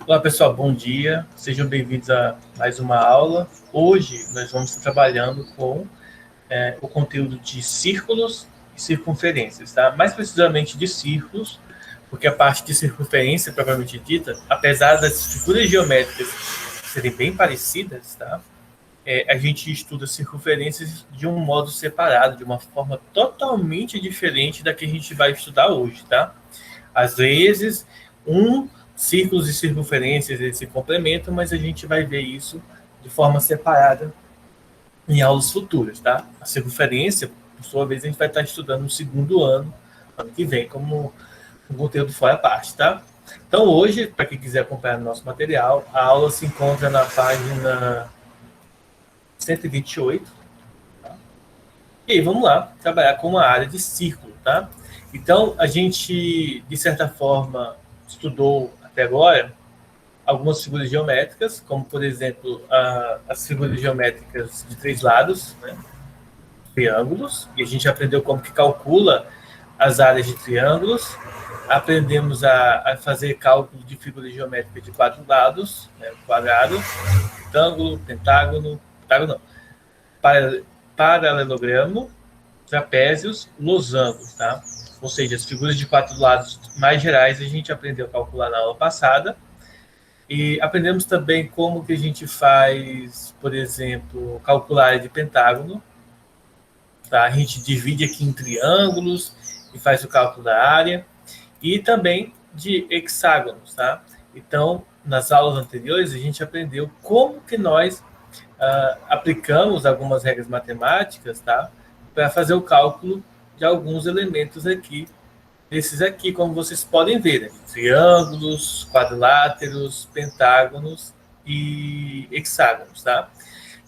Olá pessoal, bom dia, sejam bem-vindos a mais uma aula. Hoje nós vamos estar trabalhando com o conteúdo de círculos e circunferências, tá? Mais precisamente de círculos, porque a parte de circunferência, propriamente dita, apesar das figuras geométricas serem bem parecidas, tá? A gente estuda circunferências de um modo separado, de uma forma totalmente diferente da que a gente vai estudar hoje, tá? Às vezes, círculos e circunferências eles se complementam, mas a gente vai ver isso de forma separada em aulas futuras, tá? A circunferência, por sua vez, a gente vai estar estudando no segundo ano que vem, como um conteúdo fora a parte, tá? Então, hoje, para quem quiser acompanhar o nosso material, a aula se encontra na página 128. Tá? E aí, vamos lá, trabalhar com uma área de círculo, tá? Então, a gente, de certa forma, estudou até agora algumas figuras geométricas, como, por exemplo, as figuras geométricas de três lados, né? Triângulos, e a gente aprendeu como que calcula as áreas de triângulos, aprendemos a fazer cálculo de figuras geométricas de quatro lados, né? Quadrado, retângulo, pentágono não, paralelogramo, trapézios, losangos, tá? Ou seja, as figuras de quatro lados mais gerais a gente aprendeu a calcular na aula passada. E aprendemos também como que a gente faz, por exemplo, calcular a área de pentágono. Tá? A gente divide aqui em triângulos e faz o cálculo da área. E também de hexágonos, tá? Então, nas aulas anteriores, a gente aprendeu como que nós aplicamos algumas regras matemáticas, tá? Para fazer o cálculo de alguns elementos aqui. Esses aqui, como vocês podem ver, né? Triângulos, quadriláteros, pentágonos e hexágonos, tá?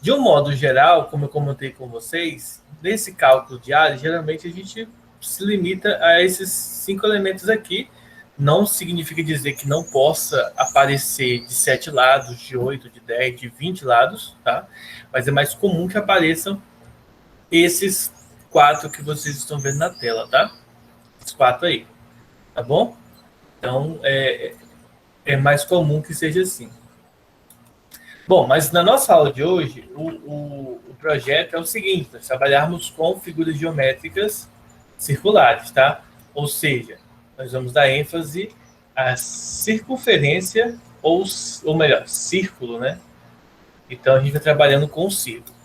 De um modo geral, como eu comentei com vocês, nesse cálculo de área, geralmente a gente se limita a esses 5 elementos aqui. Não significa dizer que não possa aparecer de 7 lados, de 8, de 10, de 20 lados, tá? Mas é mais comum que apareçam esses 4 que vocês estão vendo na tela, tá? Esses 4 aí, tá bom? Então, é mais comum que seja assim. Bom, mas na nossa aula de hoje, o projeto é o seguinte: nós trabalharmos com figuras geométricas circulares, tá? Ou seja, nós vamos dar ênfase à circunferência, ou melhor, círculo, né? Então, a gente vai trabalhando com o círculo.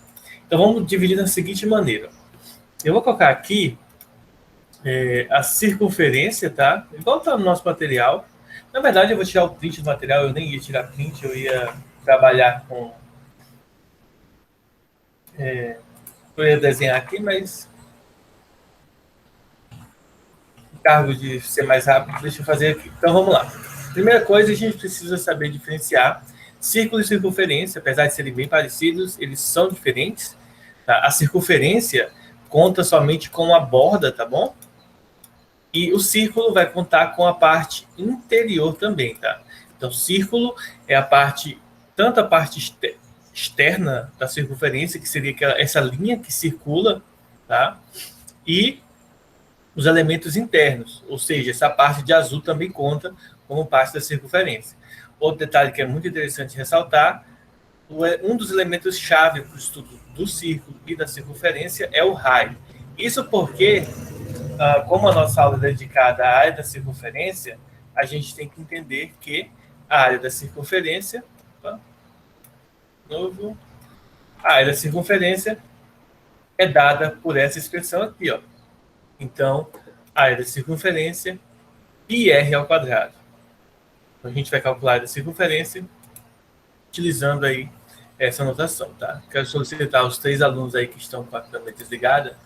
Então, vamos dividir da seguinte maneira. Eu vou colocar aqui a circunferência, tá? Igual está no nosso material. Na verdade, eu vou tirar o print do material, eu nem ia tirar print, eu ia trabalhar com... eu ia desenhar aqui, mas o cargo de ser mais rápido, deixa eu fazer aqui. Então, vamos lá. Primeira coisa, a gente precisa saber diferenciar círculo e circunferência. Apesar de serem bem parecidos, eles são diferentes. Tá? A circunferência conta somente com a borda, tá bom? E o círculo vai contar com a parte interior também, tá? Então, círculo é a parte, tanto a parte externa da circunferência, que seria essa linha que circula, tá? E os elementos internos, ou seja, essa parte de azul também conta como parte da circunferência. Outro detalhe que é muito interessante ressaltar, um dos elementos-chave para o estudo do círculo e da circunferência é o raio. Isso porque, como a nossa aula é dedicada à área da circunferência, a gente tem que entender que a área da circunferência, a área da circunferência é dada por essa expressão aqui, ó. Então, a área da circunferência πr ao quadrado. Então, a gente vai calcular a área da circunferência utilizando aí essa notação, tá? Quero solicitar os 3 alunos aí que estão com a câmera desligada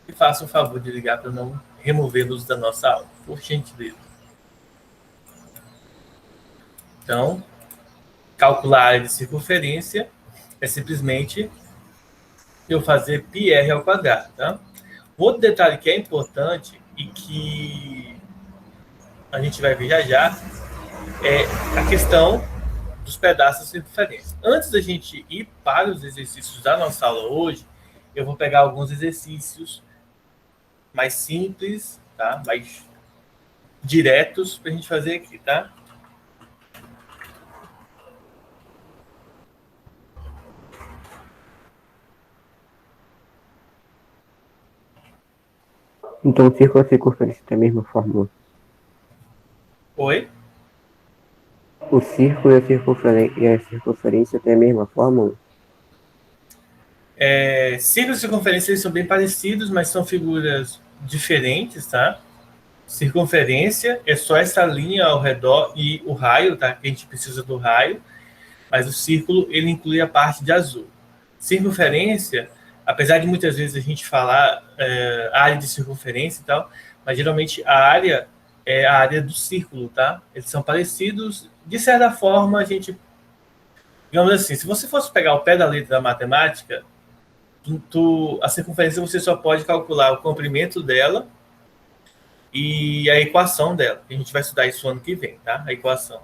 que façam o favor de ligar para não removê-los da nossa aula, por gentileza. Então, calcular a área de circunferência é simplesmente eu fazer πr ao quadrado, tá? Outro detalhe que é importante e que a gente vai ver já é a questão dos pedaços de circunferência. Antes da gente ir para os exercícios da nossa aula hoje, eu vou pegar alguns exercícios mais simples, tá? Mais diretos para a gente fazer aqui, tá? Então o círculo e a circunferência tem a mesma fórmula. Oi? O círculo e a circunferência têm a mesma fórmula? Círculo e circunferência eles são bem parecidos, mas são figuras diferentes, tá? Circunferência é só essa linha ao redor e o raio, tá? Que a gente precisa do raio, mas o círculo ele inclui a parte de azul. Circunferência, apesar de muitas vezes a gente falar área de circunferência e tal, mas geralmente a área é a área do círculo, tá? Eles são parecidos, de certa forma a gente, digamos assim, se você fosse pegar o pé da letra da matemática, a circunferência você só pode calcular o comprimento dela e a equação dela. A gente vai estudar isso ano que vem, tá? A equação.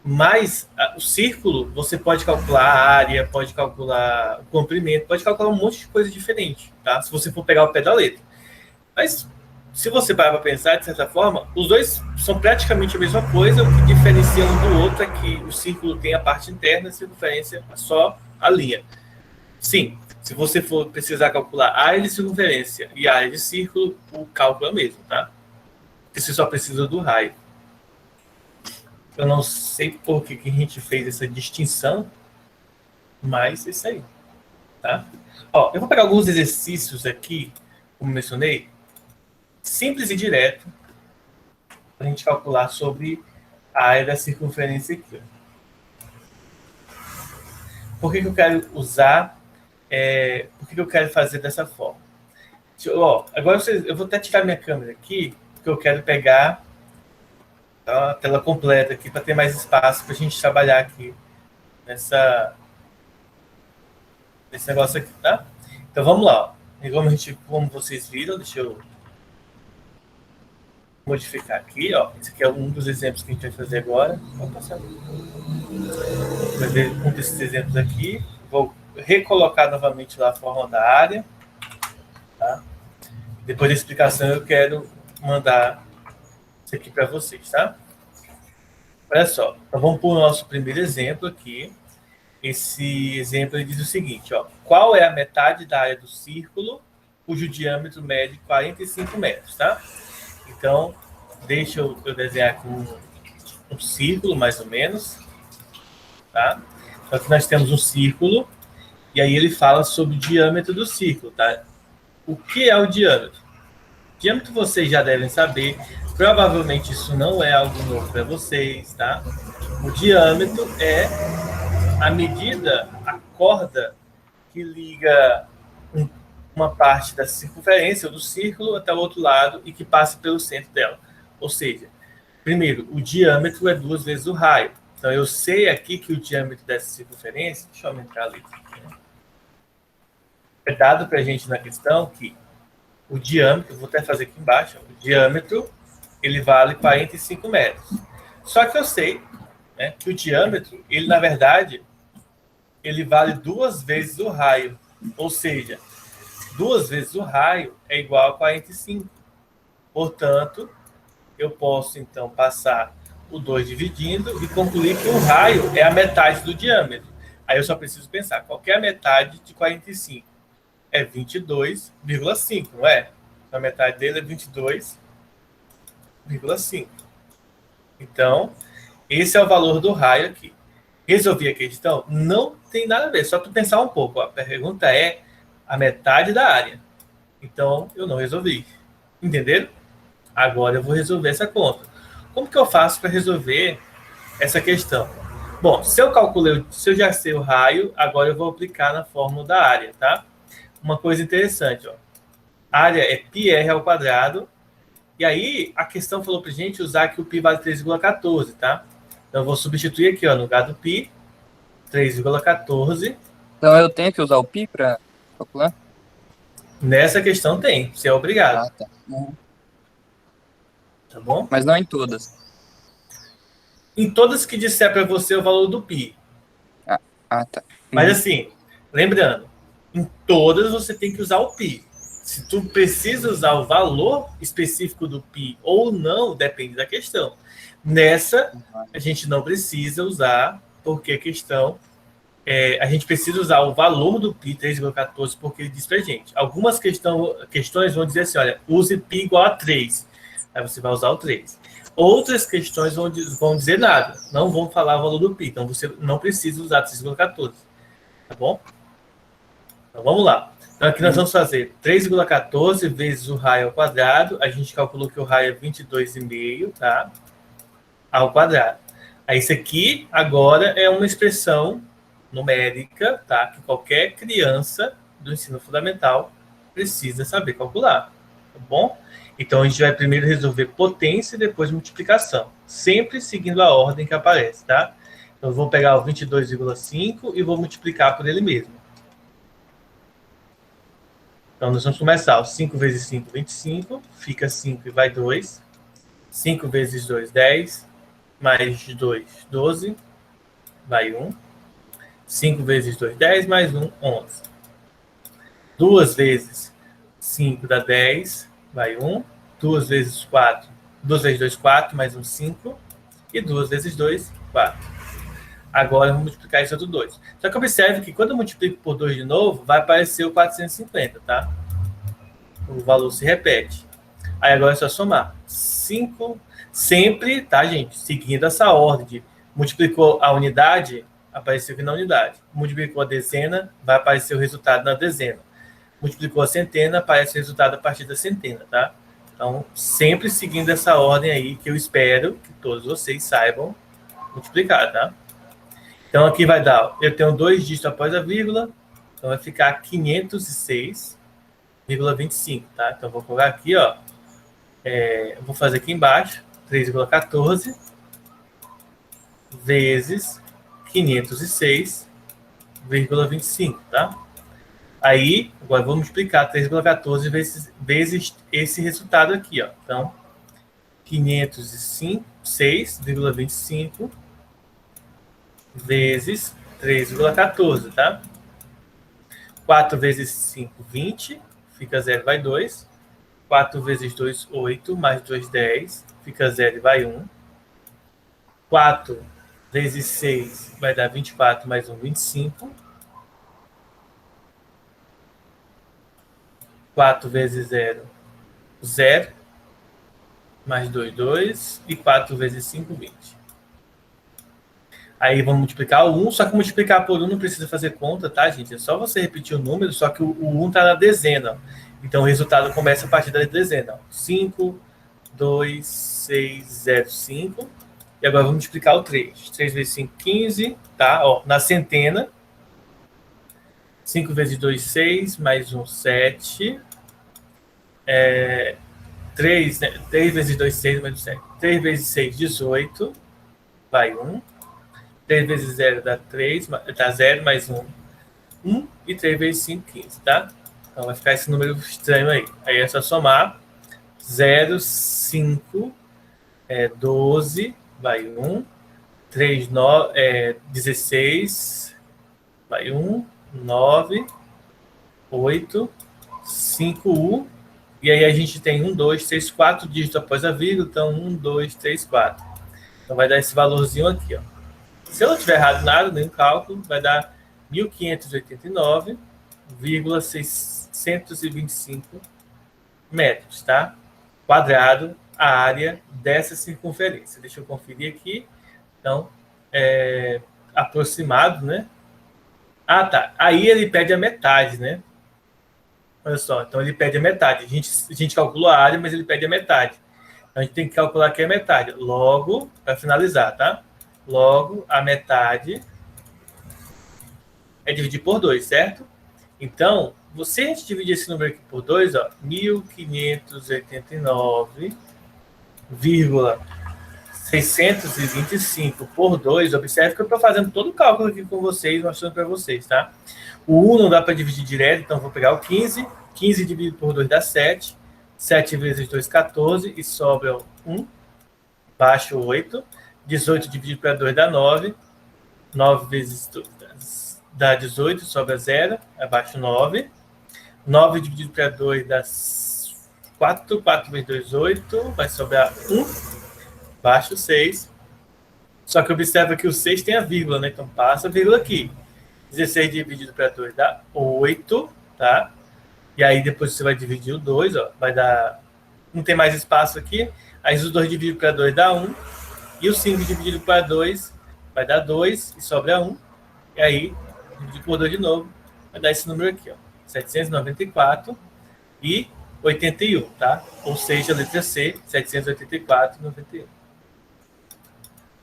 Mas o círculo, você pode calcular a área, pode calcular o comprimento, pode calcular um monte de coisa diferente, tá? Se você for pegar o pé da letra. Mas, se você parar para pensar, de certa forma, os dois são praticamente a mesma coisa. O que diferencia um do outro é que o círculo tem a parte interna e a circunferência é só a linha. Sim, se você for precisar calcular a área de circunferência e a área de círculo, o cálculo é o mesmo, tá? Porque você só precisa do raio. Eu não sei por que a gente fez essa distinção, mas é isso aí, tá? Ó, eu vou pegar alguns exercícios aqui, como mencionei, simples e direto, para a gente calcular sobre a área da circunferência aqui. Por que eu quero usar, por que eu quero fazer dessa forma? Agora eu vou até tirar minha câmera aqui, porque eu quero pegar a tela completa aqui para ter mais espaço para a gente trabalhar aqui nesse negócio aqui, tá? Então vamos lá. Como vocês viram, deixa eu modificar aqui, ó. Esse aqui é um dos exemplos que a gente vai fazer agora. Vamos passar. Vai ver um desses exemplos aqui. Vou recolocar novamente lá a forma da área, tá? Depois da explicação eu quero mandar isso aqui para vocês, tá? Olha só, então vamos para o nosso primeiro exemplo aqui. Esse exemplo ele diz o seguinte, ó. Qual é a metade da área do círculo cujo diâmetro mede 45 metros, tá? Então, deixa eu desenhar aqui um círculo, mais ou menos, tá? Então aqui nós temos um círculo, e aí ele fala sobre o diâmetro do círculo, tá? O que é o diâmetro? Diâmetro vocês já devem saber, provavelmente isso não é algo novo para vocês, tá? O diâmetro é a medida, a corda que liga uma parte da circunferência do círculo até o outro lado e que passa pelo centro dela. Ou seja, primeiro, o diâmetro é 2 vezes o raio. Então eu sei aqui que o diâmetro dessa circunferência, deixa eu aumentar a letra aqui, né? É dado para a gente na questão que o diâmetro, vou até fazer aqui embaixo, o diâmetro, ele vale 45 metros. Só que eu sei, né, que o diâmetro, ele na verdade, ele vale 2 vezes o raio. Ou seja, 2 vezes o raio é igual a 45. Portanto, eu posso então passar o 2 dividindo e concluir que o raio é a metade do diâmetro. Aí eu só preciso pensar, qual é a metade de 45? É 22,5, não é? A metade dele é 22,5. Então, esse é o valor do raio aqui. Resolvi a questão? Não tem nada a ver, só para pensar um pouco. A pergunta é a metade da área. Então, eu não resolvi. Entenderam? Agora eu vou resolver essa conta. Como que eu faço para resolver essa questão? Bom, se eu já sei o raio, agora eu vou aplicar na fórmula da área, tá? Uma coisa interessante, ó. Área é πr ao quadrado. E aí, a questão falou pra gente usar que o π vale 3,14, tá? Então, eu vou substituir aqui, ó, no lugar do π, 3,14. Então eu tenho que usar o π para calcular? Nessa questão tem, você é obrigado. Ah, tá. Uhum. Tá bom? Mas não em todas. Em todas que disser para você o valor do π. Ah, tá. Mas assim, lembrando, em todas você tem que usar o π. Se tu precisa usar o valor específico do π ou não, depende da questão. Nessa, a gente não precisa usar, porque a questão a gente precisa usar o valor do π 3,14 porque ele diz para a gente. Algumas questões vão dizer assim, olha, use π igual a 3. Aí você vai usar o 3. Outras questões vão dizer nada, não vão falar o valor do π, então você não precisa usar 3,14, tá bom? Então vamos lá. Então aqui nós vamos fazer 3,14 vezes o raio ao quadrado, a gente calculou que o raio é 22,5, tá? Ao quadrado. Aí isso aqui agora é uma expressão numérica, tá? Que qualquer criança do ensino fundamental precisa saber calcular, tá bom? Então, a gente vai primeiro resolver potência e depois multiplicação. Sempre seguindo a ordem que aparece, tá? Então, eu vou pegar o 22,5 e vou multiplicar por ele mesmo. Então, nós vamos começar. 5 vezes 5, 25. Fica 5 e vai 2. 5 vezes 2, 10. Mais 2, 12. Vai 1. 5 vezes 2, 10. Mais 1, 11. 2 vezes 5 dá 10. Vai 1, 2 vezes 4, 2 vezes 2, 4, mais um 5, e 2 vezes 2, 4. Agora, vamos multiplicar isso outro 2. Só que observe que quando eu multiplico por 2 de novo, vai aparecer o 450, tá? O valor se repete. Aí agora é só somar. 5, sempre, tá, gente? Seguindo essa ordem de multiplicou a unidade, apareceu aqui na unidade. Multiplicou a dezena, vai aparecer o resultado na dezena. Multiplicou a centena, aparece o resultado a partir da centena, tá? Então, sempre seguindo essa ordem aí, que eu espero que todos vocês saibam multiplicar, tá? Então, aqui vai dar, eu tenho 2 dígitos após a vírgula, então vai ficar 506,25, tá? Então, vou colocar aqui, ó, vou fazer aqui embaixo, 3,14 vezes 506,25, tá? Aí, agora vamos multiplicar 3,14 vezes esse resultado aqui, ó. Então, 506,25 vezes 3,14, tá? 4 vezes 5, 20. Fica 0 e vai 2. 4 vezes 2, 8. Mais 2, 10. Fica 0 e vai 1. 4 vezes 6 vai dar 24, mais 1, 25. 4 vezes 0, 0. Mais 2, 2. E 4 vezes 5, 20. Aí vamos multiplicar o 1, só que multiplicar por 1 não precisa fazer conta, tá, gente? É só você repetir o número, só que o 1 está na dezena. Então o resultado começa a partir da dezena. 5, 2, 6, 0, 5. E agora vamos multiplicar o 3. 3 vezes 5, 15, tá? Ó, na centena. 5 vezes 2, 6, mais 1, 7. 3, né? 3 vezes 2, 6, mais 1, 7. 3 vezes 6, 18. Vai 1. 3 vezes 0 dá 3, dá 0 mais 1, 1. E 3 vezes 5, 15, tá? Então vai ficar esse número estranho aí. Aí é só somar. 0, 5, 12, vai 1. 3, 9, 16, vai 1. 9, 8, 5, 1. E aí a gente tem 1, 2, 3, 4 dígitos após a vírgula. Então, 1, 2, 3, 4. Então vai dar esse valorzinho aqui, ó. Se eu não tiver errado nada, nenhum cálculo, vai dar 1.589,625 metros, tá? Quadrado, a área dessa circunferência. Deixa eu conferir aqui. Então, aproximado, né? Ah, tá. Aí ele pede a metade, né? Olha só, então ele pede a metade. A gente calculou a área, mas ele pede a metade. Então a gente tem que calcular aqui a metade. Logo, para finalizar, tá? Logo, a metade é dividir por 2, certo? Então, se a gente dividir esse número aqui por 2, ó, 1.589,625 por 2, observe que eu estou fazendo todo o cálculo aqui com vocês, mostrando para vocês, tá? O 1 não dá para dividir direto, então vou pegar o 15. 15 dividido por 2 dá 7. 7 vezes 2, 14. E sobra 1. Baixo 8. 18 dividido para 2 dá 9. 9 vezes 2 dá 18. Sobra 0. Abaixo 9. 9 dividido para 2 dá 4. 4 vezes 2, 8. Vai sobrar 1. Baixo 6. Só que observa que o 6 tem a vírgula, né? Então passa a vírgula aqui. 16 dividido para 2 dá 8, tá? E aí depois você vai dividir o 2, ó, vai dar... Não tem mais espaço aqui. Aí os 2 dividido para 2 dá 1. E o 5 dividido para 2 vai dar 2 e sobra 1. E aí, dividir por 2 de novo, vai dar esse número aqui, ó. 794 e 81, tá? Ou seja, a letra C, 784 e 91.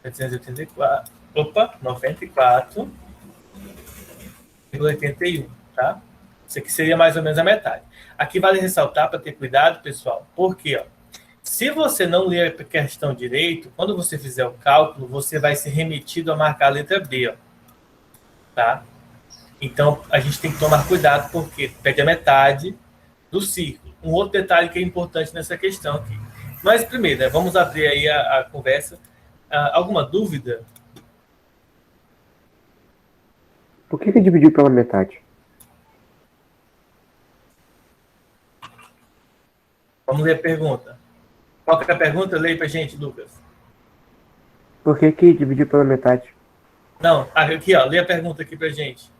784, opa, 94,81, tá? Isso aqui seria mais ou menos a metade. Aqui vale ressaltar para ter cuidado, pessoal, porque, ó, se você não ler a questão direito, quando você fizer o cálculo, você vai ser remetido a marcar a letra B, ó, tá? Então, a gente tem que tomar cuidado, porque pede a metade do círculo. Um outro detalhe que é importante nessa questão aqui. Mas, primeiro, né, vamos abrir aí a conversa. Alguma dúvida? Por que dividiu pela metade? Vamos ler a pergunta. Qual que é a pergunta? Leia pra gente, Lucas. Por que dividiu pela metade? Não, aqui, ó, lê a pergunta aqui pra gente.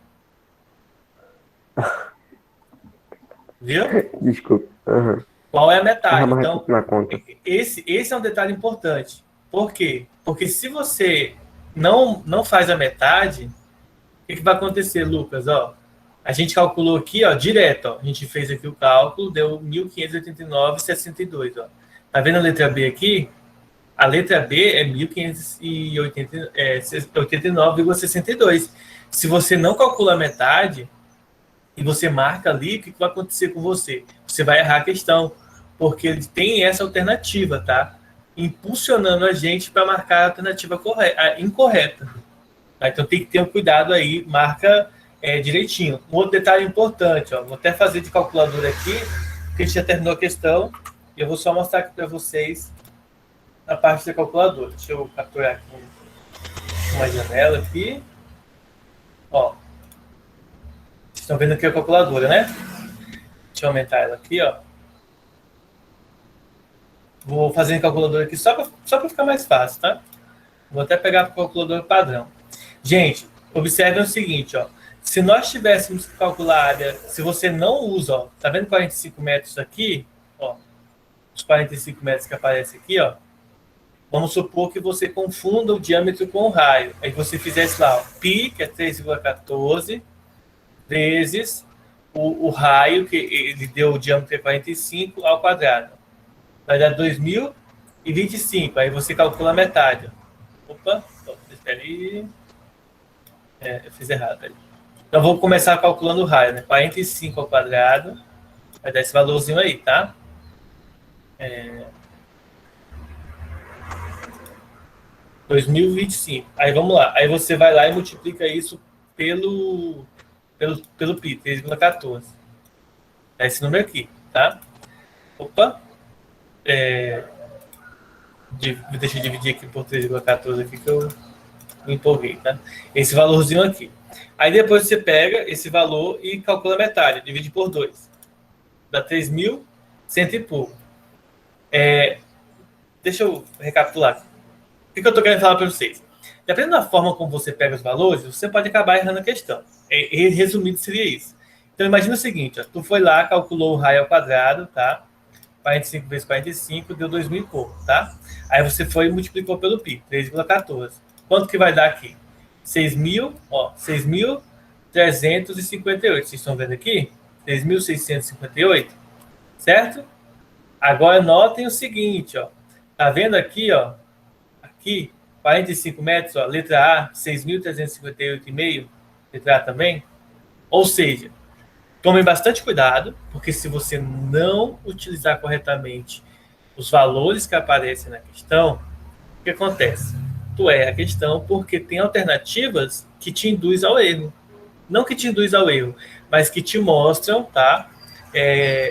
Viu? Desculpa. Uhum. Qual é a metade? Então, na conta. Esse é um detalhe importante. Por quê? Porque se você não faz a metade, o que vai acontecer, Lucas? Ó, a gente calculou aqui, ó, direto. Ó, a gente fez aqui o cálculo, deu 1.589,62. Ó. Tá vendo a letra B aqui? A letra B é 1.589,62. Se você não calcula a metade e você marca ali, o que vai acontecer com você? Você vai errar a questão, porque ele tem essa alternativa, tá? Impulsionando a gente para marcar a alternativa incorreta. Tá? Então tem que ter um cuidado aí, marca direitinho. Um outro detalhe importante, ó, vou até fazer de calculadora aqui, porque a gente já terminou a questão, e eu vou só mostrar aqui para vocês na parte da calculadora. Deixa eu capturar aqui uma janela aqui. Ó, vocês estão vendo aqui a calculadora, né? Deixa eu aumentar ela aqui, ó. Vou fazer em calculadora aqui só para ficar mais fácil, tá? Vou até pegar a calculadora padrão. Gente, observem o seguinte, ó. Se nós tivéssemos que calcular a área, se você não usa, ó, tá vendo 45 metros aqui? Ó, os 45 metros que aparecem aqui, ó. Vamos supor que você confunda o diâmetro com o raio. Aí você fizesse lá, ó, π, que é 3,14, vezes o raio, que ele deu o diâmetro que é 45, ao quadrado. Vai dar 2.025. Aí você calcula a metade. Opa, espera aí. Eu fiz errado aí. Então, vou começar calculando o raio, né? 45 ao quadrado. Vai dar esse valorzinho aí, tá? 2025. Aí vamos lá. Aí você vai lá e multiplica isso pelo π, 3,14. É esse número aqui, tá? Opa. Deixa eu dividir aqui por 3,14 aqui que eu me empolguei, tá? Esse valorzinho aqui. Aí depois você pega esse valor e calcula a metade, divide por 2. Dá 3.100 e pouco. Deixa eu recapitular. O que eu estou querendo falar para vocês? Dependendo da forma como você pega os valores, você pode acabar errando a questão. Resumido, seria isso. Então, imagina o seguinte, ó, tu foi lá, calculou o raio ao quadrado, tá? 45 vezes 45 deu 2.000 e pouco, tá? Aí você foi e multiplicou pelo π, 3,14. Quanto que vai dar aqui? 6.358. Vocês estão vendo aqui? 6.658, certo? Agora notem o seguinte, ó. Tá vendo aqui, ó? Aqui, 45 metros, ó, letra A, 6.358,5, letra A também. Ou seja, tomem bastante cuidado, porque se você não utilizar corretamente os valores que aparecem na questão, o que acontece? Tu erra a questão porque tem alternativas que te induzem ao erro. Não que te induzem ao erro, mas que te mostram, tá?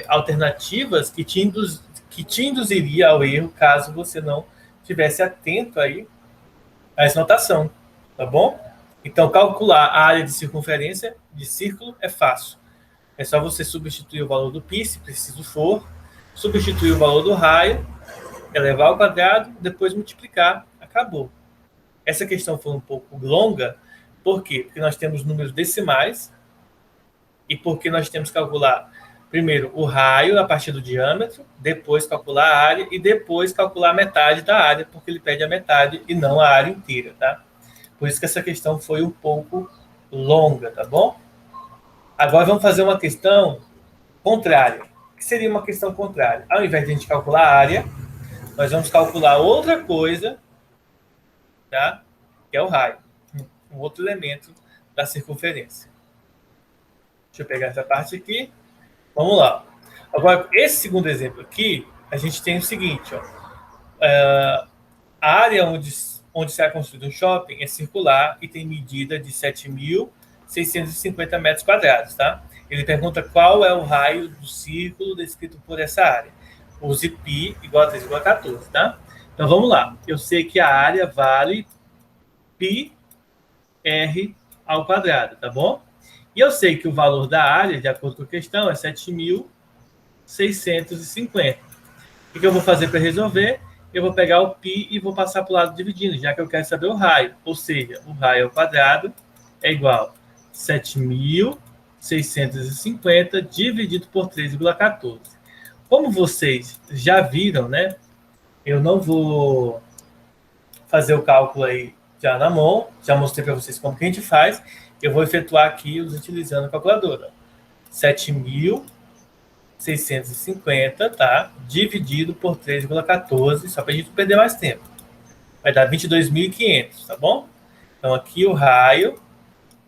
Alternativas que te induziriam ao erro caso você não estivesse atento aí a essa notação, tá bom? Então, calcular a área de circunferência de círculo é fácil. É só você substituir o valor do π, se preciso for, substituir o valor do raio, elevar ao quadrado, depois multiplicar, acabou. Essa questão foi um pouco longa, Por quê? Porque nós temos números decimais e porque nós temos que calcular primeiro o raio a partir do diâmetro, depois calcular a área e depois calcular a metade da área, porque ele pede a metade e não a área inteira, tá? Por isso que essa questão foi um pouco longa, tá bom? Agora vamos fazer uma questão contrária. O que seria uma questão contrária? Ao invés de a gente calcular a área, nós vamos calcular outra coisa, tá? Que é o raio, um outro elemento da circunferência. Deixa eu pegar essa parte aqui. Vamos lá. Agora, esse segundo exemplo aqui, a gente tem o seguinte, ó. A área onde será construído um shopping é circular e tem medida de 7.650 metros quadrados, tá? Ele pergunta qual é o raio do círculo descrito por essa área. Use π igual a 3 igual a 14, tá? Então, vamos lá. Eu sei que a área vale πr ao quadrado, tá bom? E eu sei que o valor da área, de acordo com a questão, é 7.650. O que eu vou fazer para resolver? Eu vou pegar o π e vou passar para o lado dividindo, já que eu quero saber o raio. Ou seja, o raio ao quadrado é igual a 7.650 dividido por 3,14. Como vocês já viram, né? Eu não vou fazer o cálculo aí já na mão. Já mostrei para vocês como que a gente faz. Eu vou efetuar aqui utilizando a calculadora. 7.650, tá? Dividido por 3,14, só para a gente não perder mais tempo. Vai dar 22.500, tá bom? Então, aqui o raio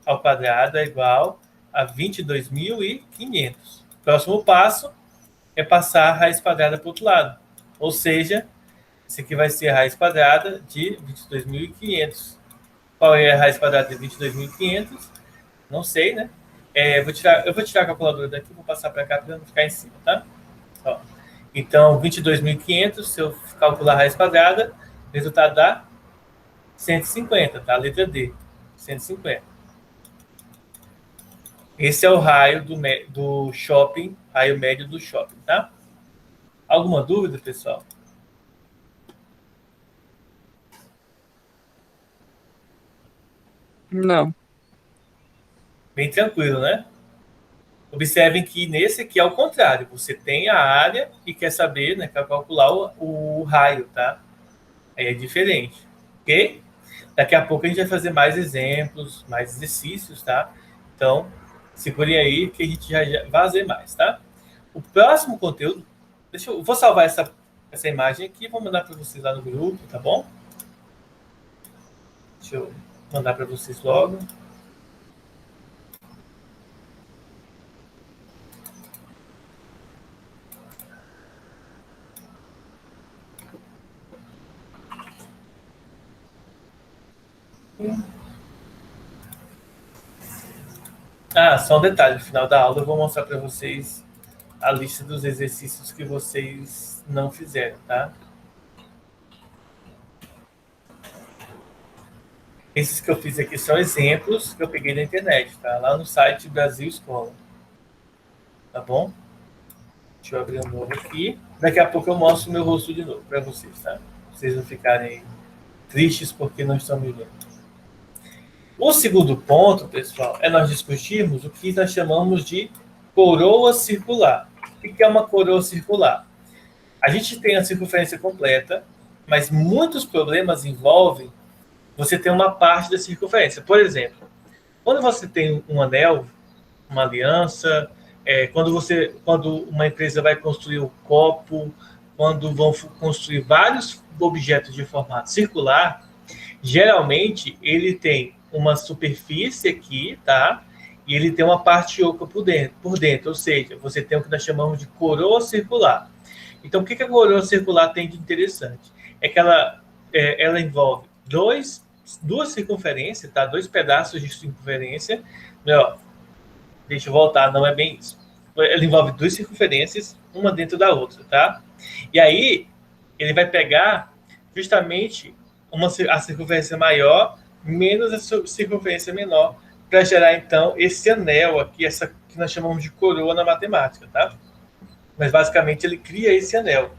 ao quadrado é igual a 22.500. Próximo passo é passar a raiz quadrada para o outro lado. Ou seja, isso aqui vai ser a raiz quadrada de 22.500. Qual é a raiz quadrada de 22.500? Não sei, né? Eu vou tirar a calculadora daqui, vou passar para cá para não ficar em cima, tá? Ó. Então, 22.500, se eu calcular a raiz quadrada, o resultado dá 150, tá? Letra D, 150. Esse é o raio do shopping, raio médio do shopping, tá? Alguma dúvida, pessoal? Não. Bem tranquilo, né? Observem que nesse aqui é o contrário. Você tem a área e quer saber, né? Quer calcular o raio, tá? Aí é diferente, ok? Daqui a pouco a gente vai fazer mais exemplos, mais exercícios, tá? Então, segurem aí que a gente já vai fazer mais, tá? O próximo conteúdo... vou salvar essa imagem aqui e vou mandar para vocês lá no grupo, tá bom? Deixa eu mandar para vocês logo. Só um detalhe, no final da aula eu vou mostrar para vocês a lista dos exercícios que vocês não fizeram, tá? Esses que eu fiz aqui são exemplos que eu peguei da internet, tá? Lá no site Brasil Escola. Tá bom? Deixa eu abrir um novo aqui. Daqui a pouco eu mostro o meu rosto de novo para vocês, tá? Pra vocês não ficarem tristes porque não estão me vendo. O segundo ponto, pessoal, é nós discutirmos o que nós chamamos de coroa circular. O que é uma coroa circular? A gente tem a circunferência completa, mas muitos problemas envolvem você ter uma parte da circunferência. Por exemplo, quando você tem um anel, uma aliança, quando uma empresa vai construir um copo, quando vão construir vários objetos de formato circular, geralmente ele tem uma superfície aqui, tá? E ele tem uma parte oca por dentro, ou seja, você tem o que nós chamamos de coroa circular. Então, o que a coroa circular tem de interessante? É que ela envolve duas circunferências, tá? Dois pedaços de circunferência. Ó, deixa eu voltar, não é bem isso. Ela envolve duas circunferências, uma dentro da outra, tá? E aí, ele vai pegar justamente a circunferência maior menos a circunferência menor, para gerar, então, esse anel aqui, essa que nós chamamos de coroa na matemática, tá? Mas, basicamente, ele cria esse anel.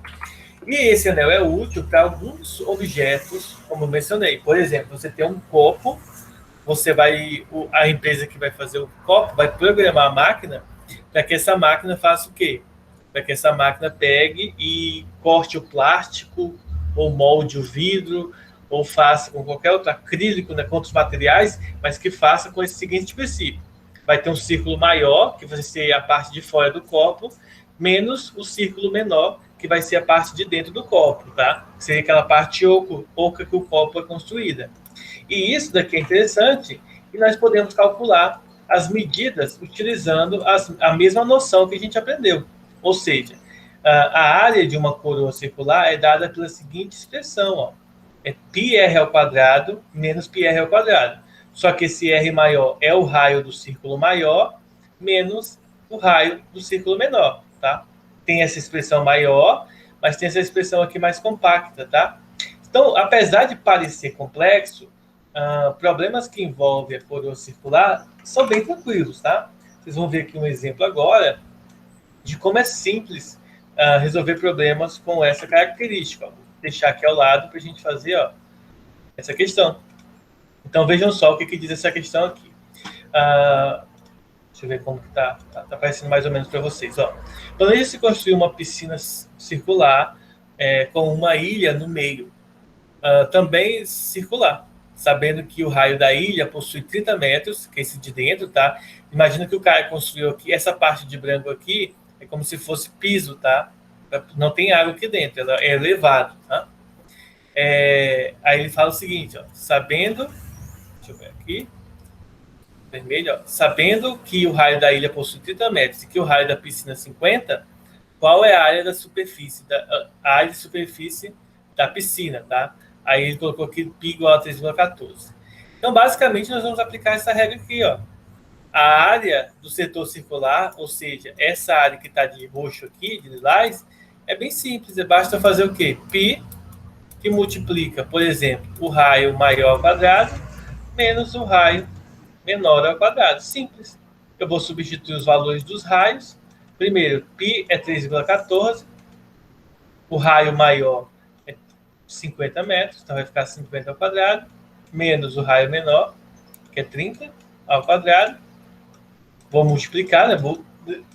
E esse anel é útil para alguns objetos, como eu mencionei. Por exemplo, você tem um copo a empresa que vai fazer o copo vai programar a máquina para que essa máquina faça o quê? Para que essa máquina pegue e corte o plástico, ou molde o vidro, ou faça com qualquer outro acrílico, né, com outros materiais, mas que faça com esse seguinte princípio. Vai ter um círculo maior, que vai ser a parte de fora do copo, menos o círculo menor, que vai ser a parte de dentro do copo, tá? Seria aquela parte oca que o copo é construída. E isso daqui é interessante, e nós podemos calcular as medidas utilizando a mesma noção que a gente aprendeu. Ou seja, a área de uma coroa circular é dada pela seguinte expressão, ó. É πr ao quadrado menos πr ao quadrado. Só que esse r maior é o raio do círculo maior menos o raio do círculo menor, tá? Tem essa expressão maior, mas tem essa expressão aqui mais compacta, tá? Então, apesar de parecer complexo, problemas que envolvem a coroa circular são bem tranquilos, tá? Vocês vão ver aqui um exemplo agora de como é simples resolver problemas com essa característica. Ó. Vou deixar aqui ao lado para a gente fazer essa questão. Então, vejam só o que diz essa questão aqui. Deixa eu ver como que tá aparecendo mais ou menos para vocês. Ó. Planeja-se construir uma piscina circular com uma ilha no meio. Também circular, sabendo que o raio da ilha possui 30 metros, que é esse de dentro, tá? Imagina que o cara construiu aqui, essa parte de branco aqui é como se fosse piso, tá? Não tem água aqui dentro, ela é elevado, tá? Aí ele fala o seguinte, ó, sabendo, deixa eu ver aqui, vermelho, ó, sabendo que o raio da ilha possui 30 metros e que o raio da piscina é 50, qual é a área da superfície, a área de superfície da piscina, tá? Aí ele colocou aqui π igual a 3,14. Então, basicamente, nós vamos aplicar essa regra aqui, ó. A área do setor circular, ou seja, essa área que está de roxo aqui, de lilás, é bem simples. Basta fazer o quê? Π, que multiplica, por exemplo, o raio maior ao quadrado, menos o raio menor ao quadrado. Simples. Eu vou substituir os valores dos raios. Primeiro, π é 3,14. O raio maior 50 metros, então vai ficar 50 ao quadrado, menos o raio menor, que é 30 ao quadrado. Vou multiplicar, né?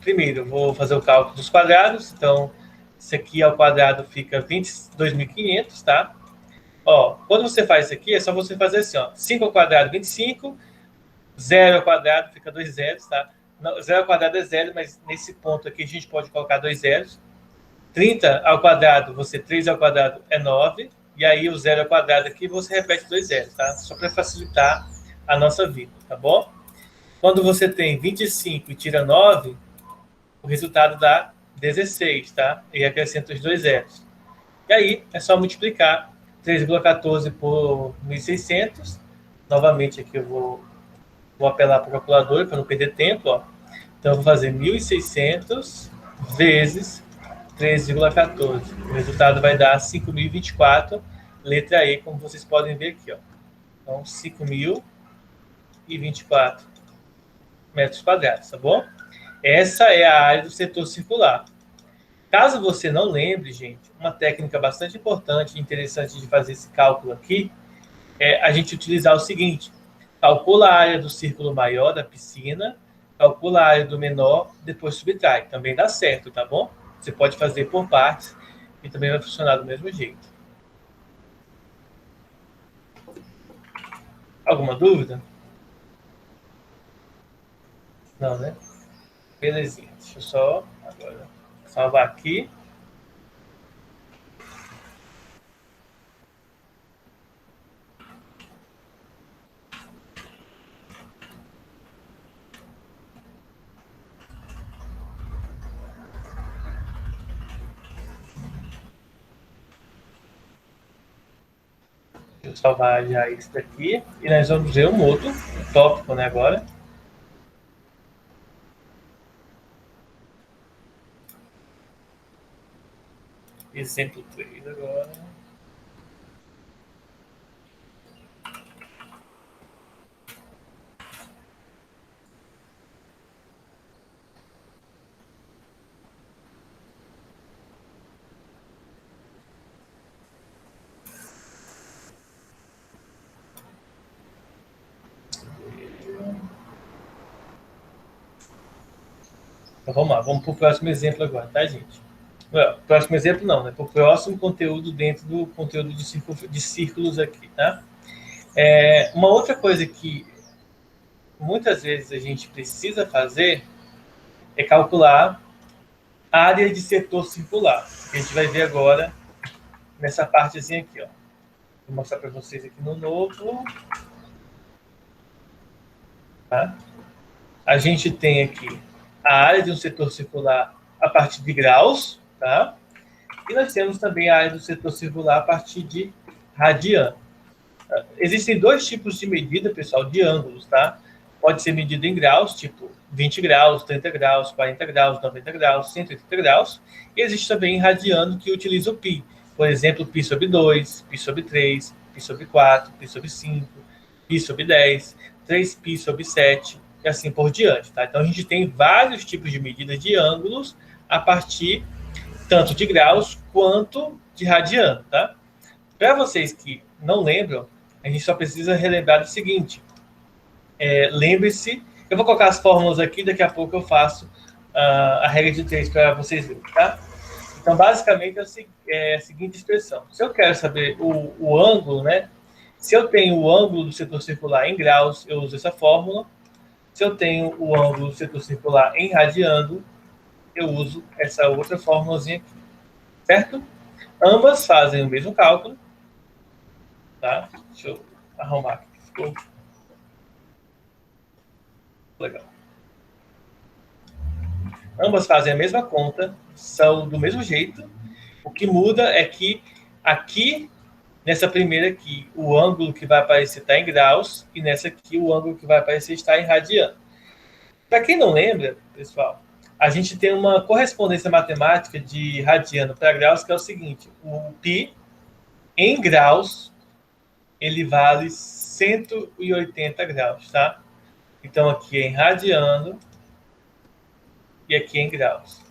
Primeiro, eu vou fazer o cálculo dos quadrados, então isso aqui ao quadrado fica 22.500, tá? Ó, quando você faz isso aqui, é só você fazer assim, ó, 5 ao quadrado, 25, 0 ao quadrado, fica 2 zeros, tá? Não, 0 ao quadrado é 0, mas nesse ponto aqui a gente pode colocar 2 zeros. 30 ao quadrado, 3 ao quadrado é 9, e aí o 0 ao quadrado aqui você repete 2 zeros, tá? Só para facilitar a nossa vida, tá bom? Quando você tem 25 e tira 9, o resultado dá 16, tá? E acrescenta os 2 zeros. E aí é só multiplicar 3,14 por 1.600. Novamente aqui eu vou apelar para o calculador para não perder tempo, ó. Então eu vou fazer 1.600 vezes 3,14. O resultado vai dar 5.024, letra E, como vocês podem ver aqui. Ó. Então, 5.024 metros quadrados, tá bom? Essa é a área do setor circular. Caso você não lembre, gente, uma técnica bastante importante e interessante de fazer esse cálculo aqui é a gente utilizar o seguinte: calcula a área do círculo maior da piscina, calcula a área do menor, depois subtrai. Também dá certo, tá bom? Você pode fazer por partes e também vai funcionar do mesmo jeito. Alguma dúvida? Não, né? Belezinha. Deixa eu só agora salvar aqui. Deixa eu salvar já isso daqui. E nós vamos ver um outro tópico, né, agora. Exemplo 3 agora. Então vamos lá, vamos para o próximo exemplo agora, tá, gente? Não, próximo exemplo não, né? Para o próximo conteúdo dentro do conteúdo de círculos aqui, tá? Uma outra coisa que muitas vezes a gente precisa fazer é calcular a área de setor circular. Que a gente vai ver agora nessa partezinha aqui, ó. Vou mostrar para vocês aqui no novo. Tá? A gente tem aqui a área de um setor circular a partir de graus, tá? E nós temos também a área do setor circular a partir de radiano. Existem dois tipos de medida, pessoal, de ângulos, tá? Pode ser medido em graus, tipo 20 graus, 30 graus, 40 graus, 90 graus, 180 graus. E existe também em radiano que utiliza o π. Por exemplo, π sobre 2, π sobre 3, π sobre 4, π sobre 5, π sobre 10, 3π sobre 7 e assim por diante, tá? Então a gente tem vários tipos de medidas de ângulos a partir tanto de graus quanto de radiano, tá? Para vocês que não lembram, a gente só precisa relembrar do seguinte. Lembre-se, eu vou colocar as fórmulas aqui, daqui a pouco eu faço a regra de 3 para vocês verem, tá? Então, basicamente, é a seguinte expressão. Se eu quero saber o ângulo, né? Se eu tenho o ângulo do setor circular em graus, eu uso essa fórmula. Se eu tenho o ângulo do setor circular em radiano, eu uso essa outra fórmulazinha aqui, certo? Ambas fazem o mesmo cálculo, tá? Deixa eu arrumar aqui. Ficou legal. Ambas fazem a mesma conta, são do mesmo jeito. O que muda é que aqui, nessa primeira aqui, o ângulo que vai aparecer está em graus, e nessa aqui o ângulo que vai aparecer está em radiano. Para quem não lembra, pessoal, a gente tem uma correspondência matemática de radiano para graus, que é o seguinte: o π em graus, ele vale 180 graus, tá? Então, aqui é em radiano e aqui é em graus.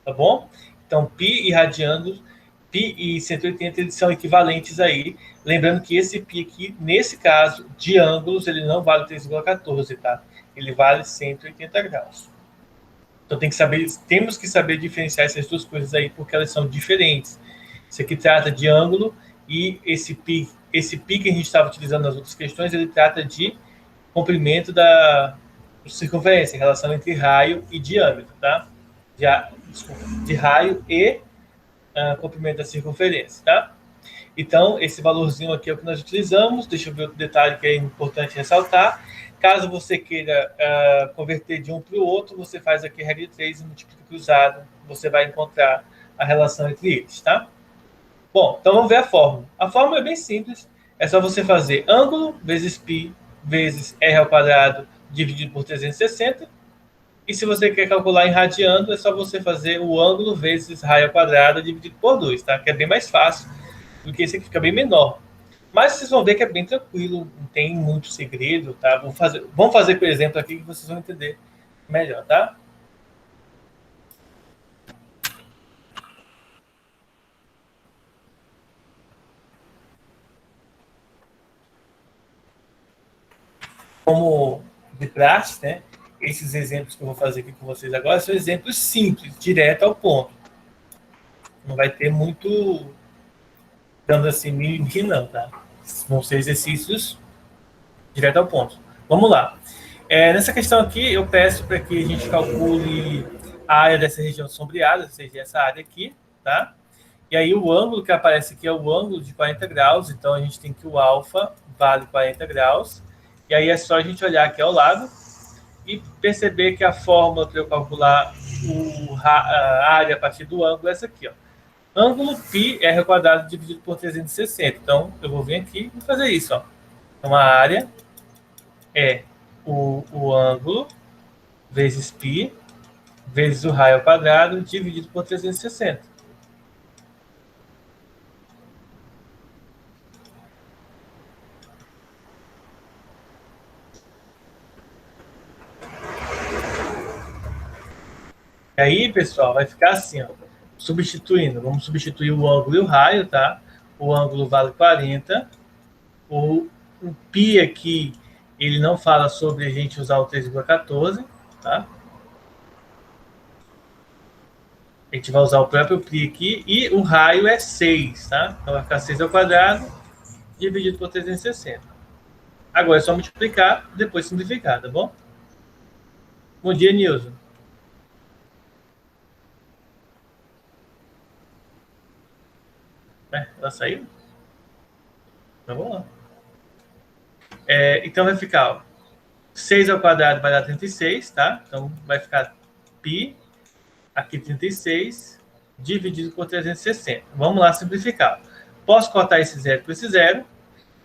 Tá bom? Então, π e radiano, π e 180, eles são equivalentes aí. Lembrando que esse π aqui, nesse caso, de ângulos, ele não vale 3,14, tá? Ele vale 180 graus. Então, temos que saber diferenciar essas duas coisas aí, porque elas são diferentes. Isso aqui trata de ângulo e esse π que a gente estava utilizando nas outras questões, ele trata de comprimento da circunferência, relação entre raio e diâmetro, tá? De raio e comprimento da circunferência, tá? Então, esse valorzinho aqui é o que nós utilizamos. Deixa eu ver outro detalhe que é importante ressaltar. Caso você queira converter de um para o outro, você faz aqui a regra de 3 e multiplica cruzado. Você vai encontrar a relação entre eles, tá? Bom, então vamos ver a fórmula. A fórmula é bem simples. É só você fazer ângulo vezes π vezes r ao quadrado dividido por 360. E se você quer calcular em radiano, é só você fazer o ângulo vezes raio ao quadrado dividido por 2, tá? Que é bem mais fácil do que esse aqui, fica bem menor. Mas vocês vão ver que é bem tranquilo, não tem muito segredo, tá? Vamos fazer com o exemplo aqui que vocês vão entender melhor, tá? Como de praxe, né? Esses exemplos que eu vou fazer aqui com vocês agora são exemplos simples, direto ao ponto. Não vai ter muito dando assim mimimi não, tá? Vão ser exercícios direto ao ponto. Vamos lá. Nessa questão aqui, eu peço para que a gente calcule a área dessa região sombreada, ou seja, essa área aqui, tá? E aí o ângulo que aparece aqui é o ângulo de 40 graus, então a gente tem que o alfa vale 40 graus. E aí é só a gente olhar aqui ao lado e perceber que a fórmula para eu calcular a área a partir do ângulo é essa aqui, ó. Ângulo π r ao quadrado dividido por 360. Então, eu vou vir aqui e fazer isso, ó. Então, a área é o ângulo vezes π vezes o raio ao quadrado dividido por 360. E aí, pessoal, vai ficar assim, ó. Vamos substituir o ângulo e o raio, tá? O ângulo vale 40. O π aqui, ele não fala sobre a gente usar o 3,14. tá? A gente vai usar o próprio π aqui e o raio é 6, tá? Então vai ficar 6 ao quadrado dividido por 360. Agora é só multiplicar e depois simplificar, tá bom? Bom dia, Nilson. Ela saiu? Então vamos lá. Então vai ficar, ó, 6 ao quadrado vai dar 36, tá? Então vai ficar π, aqui 36, dividido por 360. Vamos lá simplificar. Posso cortar esse zero com esse zero.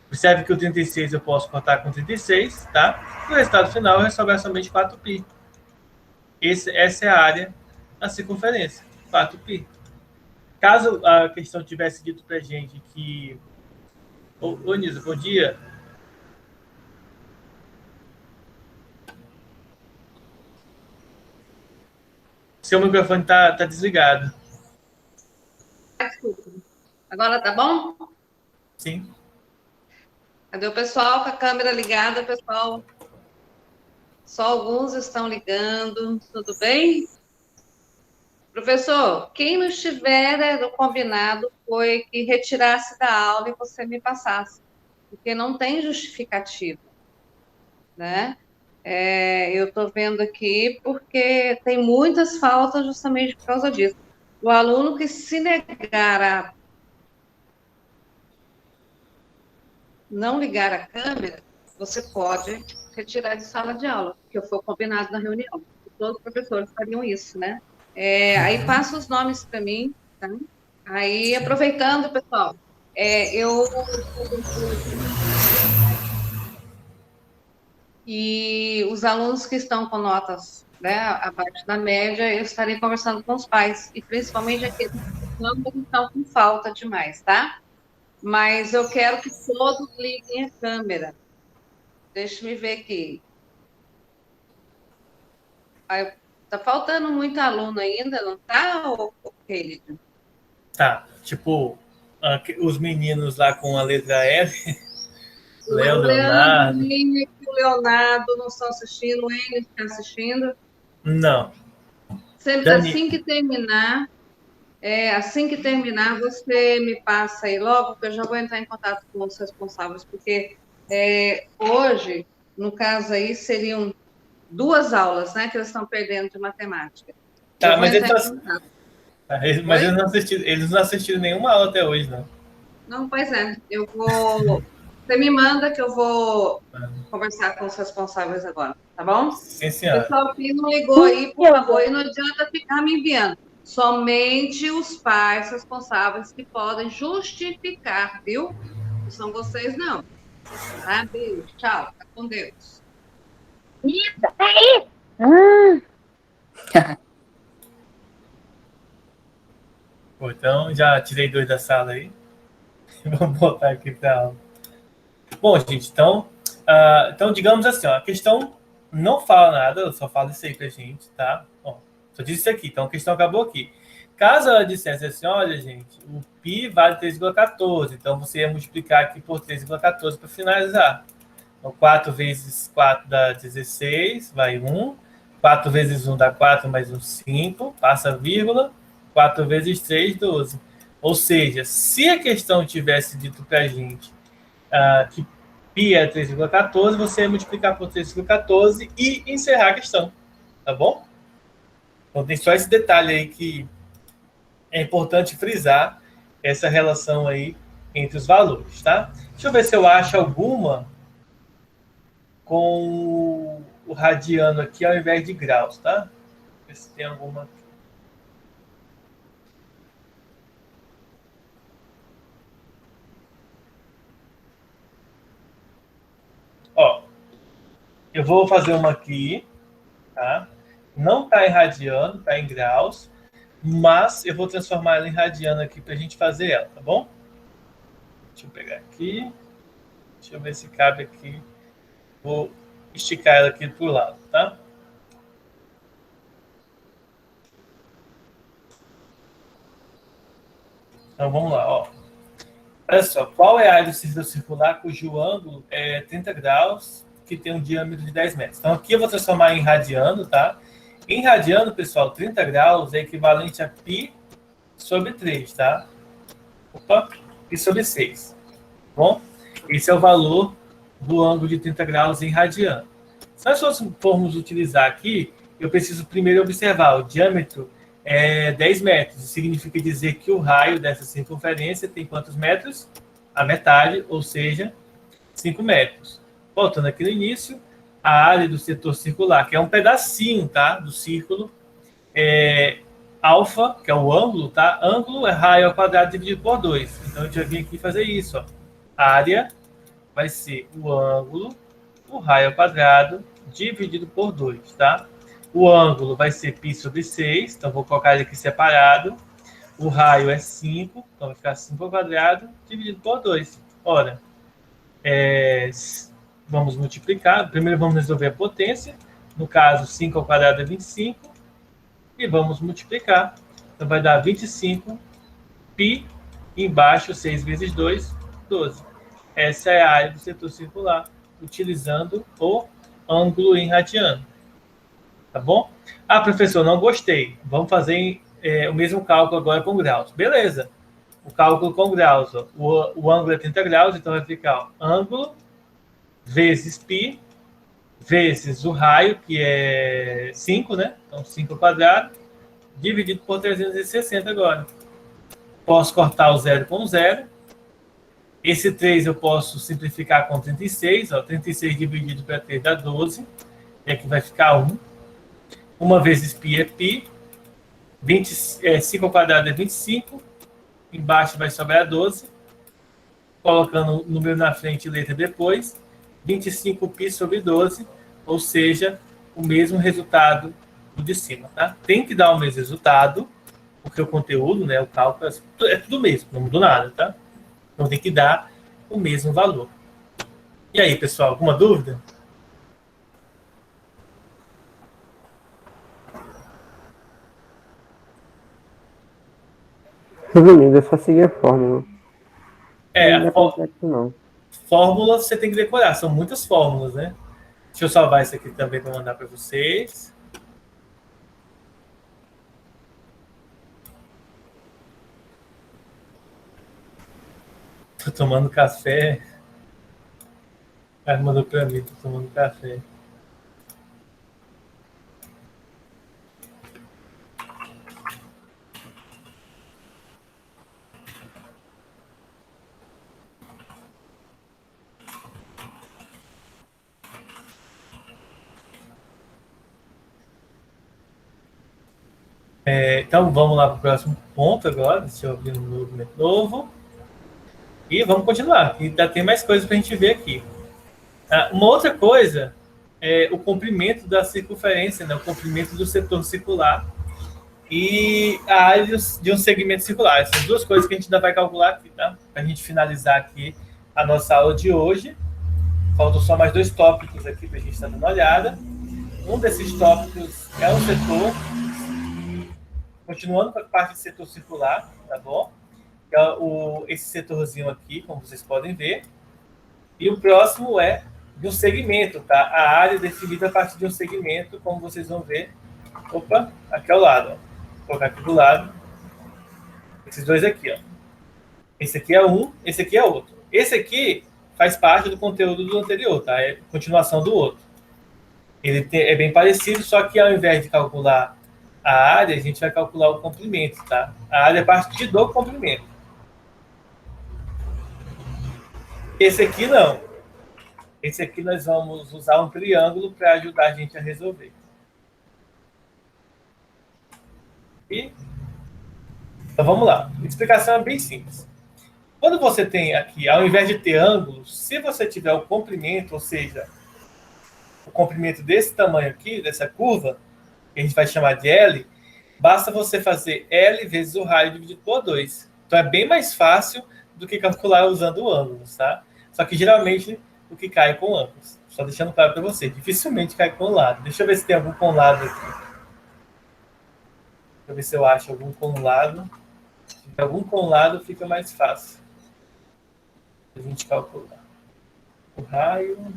Observe que o 36 eu posso cortar com 36, tá? No resultado final vai sobrar somente 4π. Essa é a área da circunferência, 4π. Caso a questão tivesse dito pra gente que... Ô Nisa, bom dia. Seu microfone tá desligado. Agora tá bom? Sim. Cadê o pessoal com a câmera ligada, pessoal? Só alguns estão ligando. Tudo bem? Professor, quem não estiver no combinado foi que retirasse da aula e você me passasse, porque não tem justificativa, né? Eu estou vendo aqui porque tem muitas faltas justamente por causa disso. O aluno que se negar a não ligar a câmera, você pode retirar de sala de aula, que foi combinado na reunião. Todos os professores fariam isso, né? Aí passa os nomes para mim, tá? Aí, aproveitando, pessoal, e os alunos que estão com notas, né, abaixo da média, eu estarei conversando com os pais, e principalmente aqueles que estão com falta demais, tá? Mas eu quero que todos liguem a câmera. Deixa eu ver aqui. Tá faltando muito aluno ainda, não tá, Kennedy? Tá, tipo, os meninos lá com a letra L, Léo, Leonardo. O Leonardo não estão assistindo, o Enio está assistindo. Não. Assim que terminar, você me passa aí logo, que eu já vou entrar em contato com os responsáveis, porque hoje, no caso aí, seriam 2 aulas, né, que eles estão perdendo de matemática. Tá, mas eles não assistiram nenhuma aula até hoje, não. Não, pois é. Você me manda que eu vou conversar com os responsáveis agora, tá bom? Sim, senhora. Pessoal, quem não ligou aí, por favor, e não adianta ficar me enviando. Somente os pais responsáveis que podem justificar, viu? Não são vocês, não. Tá? Beijo, tchau. Fica com Deus. Isso, aí! Bom, então, já tirei 2 da sala aí. Vamos botar aqui para aula. Bom, gente, então, digamos assim, ó, a questão não fala nada, eu só falo isso aí pra gente, tá? Ó, só disse isso aqui, então a questão acabou aqui. Caso ela dissesse assim, olha, gente, o π vale 3,14, então você ia multiplicar aqui por 3,14 para finalizar. Então, 4 vezes 4 dá 16, vai 1. 4 vezes 1 dá 4, mais 1, 5, passa a vírgula. 4 vezes 3, 12. Ou seja, se a questão tivesse dito para a gente que π é 3,14, você ia multiplicar por 3,14 e encerrar a questão, tá bom? Então tem só esse detalhe aí que é importante frisar, essa relação aí entre os valores, tá? Deixa eu ver se eu acho alguma com o radiano aqui ao invés de graus, tá? Ver se tem alguma aqui. Ó, eu vou fazer uma aqui, tá? Não está em radiano, está em graus, mas eu vou transformar ela em radiano aqui para a gente fazer ela, tá bom? Deixa eu pegar aqui. Deixa eu ver se cabe aqui. Vou esticar ela aqui para o lado, tá? Então vamos lá, ó. Olha só, qual é a área do círculo circular cujo ângulo é 30 graus que tem um diâmetro de 10 metros. Então, aqui eu vou transformar em radiano, tá? Em radiano, pessoal, 30 graus é equivalente a π sobre 3, tá? Opa, π sobre 6. Bom, esse é o valor do ângulo de 30 graus em radiano. Se nós formos utilizar aqui, eu preciso primeiro observar o diâmetro é 10 metros. Isso significa dizer que o raio dessa circunferência tem quantos metros? A metade, ou seja, 5 metros. Voltando aqui no início, a área do setor circular, que é um pedacinho, tá, do círculo, é alfa, que é o ângulo, tá? Ângulo é raio ao quadrado dividido por 2. Então, a gente vai vir aqui fazer isso, ó. A área vai ser o ângulo, o raio ao quadrado, dividido por 2, tá? O ângulo vai ser π sobre 6, então vou colocar ele aqui separado. O raio é 5, então vai ficar 5 ao quadrado, dividido por 2. Ora, vamos multiplicar. Primeiro vamos resolver a potência. No caso, 5 ao quadrado é 25. E vamos multiplicar. Então vai dar 25 π embaixo, 6 vezes 2, 12. Essa é a área do setor circular, utilizando o ângulo em radiano. Tá bom? Ah, professor, não gostei. Vamos fazer o mesmo cálculo agora com graus. Beleza. O cálculo com graus. Ó. O ângulo é 30 graus, então vai ficar ó, ângulo vezes π vezes o raio, que é 5, né? Então, 5 ao quadrado, dividido por 360 agora. Posso cortar o zero com zero. Esse 3 eu posso simplificar com 36. Ó, 36 dividido para 3 dá 12. E aqui vai ficar 1. 1 vezes π é π. 5 ao quadrado é 25. Embaixo vai sobrar 12. Colocando o número na frente e letra depois. 25π sobre 12. Ou seja, o mesmo resultado do de cima. Tá? Tem que dar o mesmo resultado. Porque o conteúdo, né, o cálculo, é tudo mesmo. Não mudou nada, tá? Então tem que dar o mesmo valor. E aí, pessoal, alguma dúvida? Resumindo, é só seguir a fórmula. Não é complexo, não. Fórmula você tem que decorar, são muitas fórmulas, né? Deixa eu salvar isso aqui também para mandar para vocês. Tô tomando café. O cara mandou para mim, tô tomando café. Então, vamos lá para o próximo ponto agora. Deixa eu abrir um documento novo. E vamos continuar. Ainda tem mais coisas para a gente ver aqui. Uma outra coisa é o comprimento da circunferência, né? O comprimento do setor circular e a área de um segmento circular. Essas duas coisas que a gente ainda vai calcular aqui, tá? Para a gente finalizar aqui a nossa aula de hoje. Faltam só mais 2 tópicos aqui para a gente estar dando uma olhada. Um desses tópicos é o setor... Continuando com a parte do setor circular, tá bom? Esse setorzinho aqui, como vocês podem ver. E o próximo é de um segmento, tá? A área definida a partir de um segmento, como vocês vão ver. Opa, aqui ao lado, ó. Vou colocar aqui do lado. Esses dois aqui, ó. Esse aqui é um, esse aqui é outro. Esse aqui faz parte do conteúdo do anterior, tá? É continuação do outro. Ele é bem parecido, só que ao invés de calcular a área, a gente vai calcular o comprimento, tá? A área é parte do comprimento. Esse aqui não. Esse aqui nós vamos usar um triângulo para ajudar a gente a resolver. Então vamos lá. A explicação é bem simples. Quando você tem aqui, ao invés de ter ângulos, se você tiver o comprimento, ou seja, o comprimento desse tamanho aqui, dessa curva, que a gente vai chamar de L, basta você fazer L vezes o raio dividido por 2. Então é bem mais fácil do que calcular usando ângulos, tá? Só que geralmente o que cai é com ângulos. Só deixando claro para você, dificilmente cai com lado. Deixa eu ver se tem algum com lado aqui. Deixa eu ver se eu acho algum com lado. Se tem algum com lado, fica mais fácil a gente calcular. O raio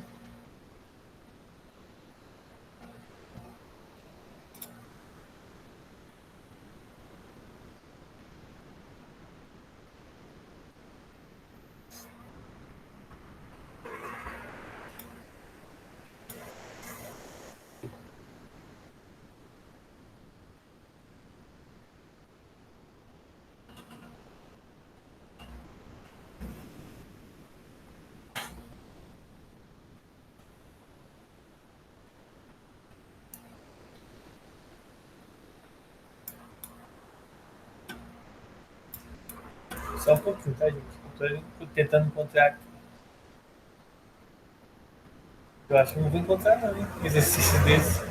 Só um pouquinho, tá, gente? Estou tentando encontrar aqui. Eu acho que não vou encontrar, não, hein? Exercício desse.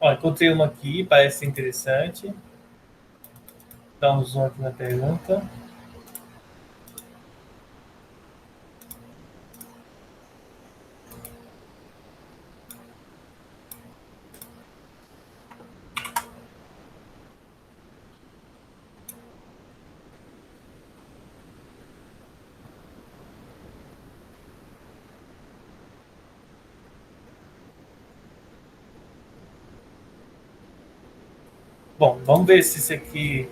Ó, encontrei uma aqui, parece ser interessante. Dá um zoom aqui na pergunta. Bom, vamos ver se isso aqui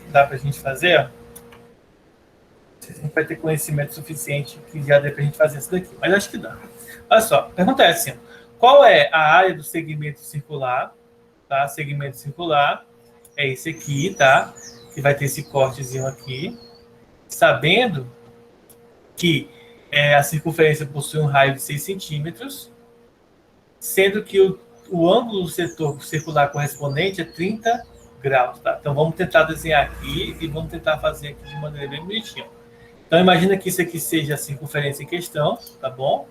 dá para a gente fazer. Ó. Se a gente vai ter conhecimento suficiente que já dê para a gente fazer isso daqui. Mas acho que dá. Olha só, pergunta é assim: qual é a área do segmento circular? Tá? Segmento circular é esse aqui, tá? Que vai ter esse cortezinho aqui. Sabendo que a circunferência possui um raio de 6 centímetros, sendo que o ângulo do setor circular correspondente é 30 graus. Tá? Então, vamos tentar desenhar aqui e vamos tentar fazer aqui de maneira bem bonitinha. Então, imagina que isso aqui seja a circunferência em questão, tá bom?